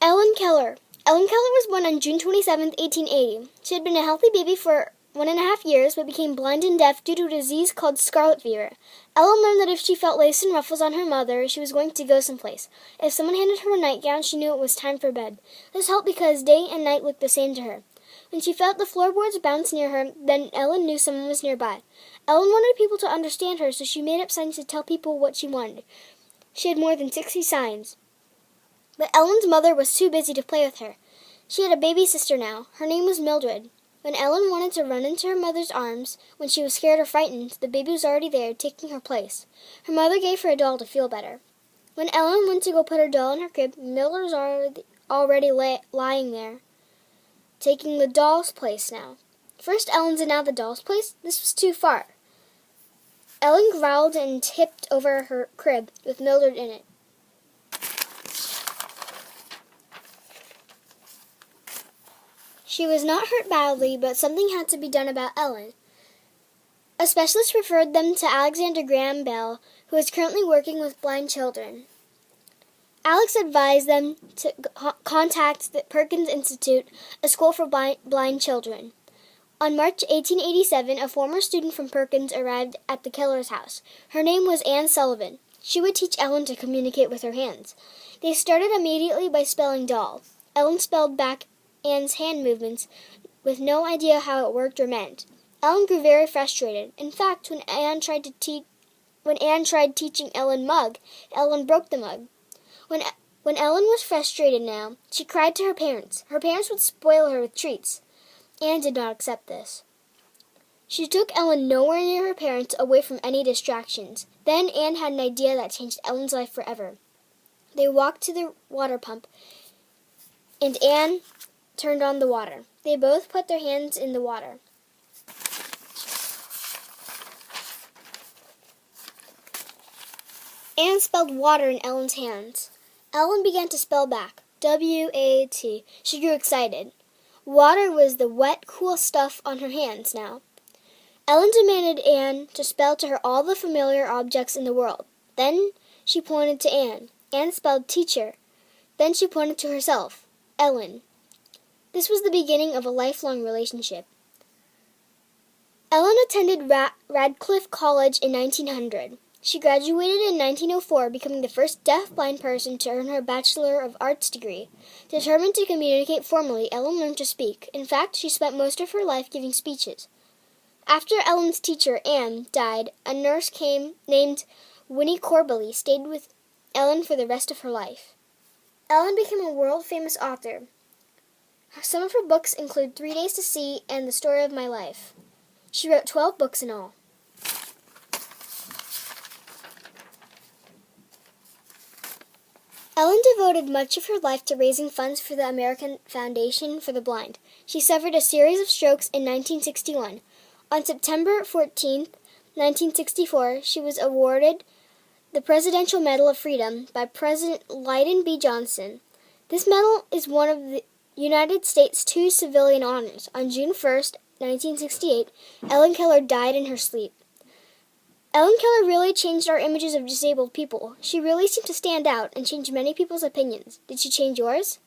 Ellen Keller. Ellen Keller was born on June 27, 1880. She had been a healthy baby for 1.5 years, but became blind and deaf due to a disease called scarlet fever. Ellen learned that if she felt lace and ruffles on her mother, she was going to go someplace. If someone handed her a nightgown, she knew it was time for bed. This helped because day and night looked the same to her. When she felt the floorboards bounce near her, then Ellen knew someone was nearby. Ellen wanted people to understand her, so she made up signs to tell people what she wanted. She had more than 60 signs. But Ellen's mother was too busy to play with her. She had a baby sister now. Her name was Mildred. When Ellen wanted to run into her mother's arms, when she was scared or frightened, the baby was already there, taking her place. Her mother gave her a doll to feel better. When Ellen went to go put her doll in her crib, Mildred was already lying there, taking the doll's place now. First Ellen's and now the doll's place? This was too far. Ellen growled and tipped over her crib with Mildred in it. She was not hurt badly, but something had to be done about Ellen. A specialist referred them to Alexander Graham Bell, who is currently working with blind children. Alex advised them to contact the Perkins Institute, a school for blind children. On March 1887, a former student from Perkins arrived at the Keller's house. Her name was Anne Sullivan. She would teach Ellen to communicate with her hands. They started immediately by spelling doll. Ellen spelled back Anne's hand movements with no idea how it worked or meant. Ellen grew very frustrated. In fact, when Anne tried teaching Ellen mug, Ellen broke the mug. When Ellen was frustrated now, she cried to her parents. Her parents would spoil her with treats. Anne did not accept this. She took Ellen nowhere near her parents, away from any distractions. Then Anne had an idea that changed Ellen's life forever. They walked to the water pump, and Anne turned on the water. They both put their hands in the water. Anne spelled water in Ellen's hands. Ellen began to spell back, W-A-T. She grew excited. Water was the wet, cool stuff on her hands now. Ellen demanded Anne to spell to her all the familiar objects in the world. Then she pointed to Anne. Anne spelled teacher. Then she pointed to herself, Ellen. This was the beginning of a lifelong relationship. Ellen attended Radcliffe College in 1900. She graduated in 1904, becoming the first deaf-blind person to earn her Bachelor of Arts degree. Determined to communicate formally, Ellen learned to speak. In fact, she spent most of her life giving speeches. After Ellen's teacher, Anne, died, a nurse named Winnie Corbally stayed with Ellen for the rest of her life. Ellen became a world-famous author. Some of her books include 3 Days to See and The Story of My Life. She wrote 12 books in all. Ellen devoted much of her life to raising funds for the American Foundation for the Blind. She suffered a series of strokes in 1961. On September 14, 1964, she was awarded the Presidential Medal of Freedom by President Lyndon B. Johnson. This medal is one of the United States' 2 civilian honors. On June 1, 1968, Ellen Keller died in her sleep. Ellen Keller really changed our images of disabled people. She really seemed to stand out and change many people's opinions. Did she change yours?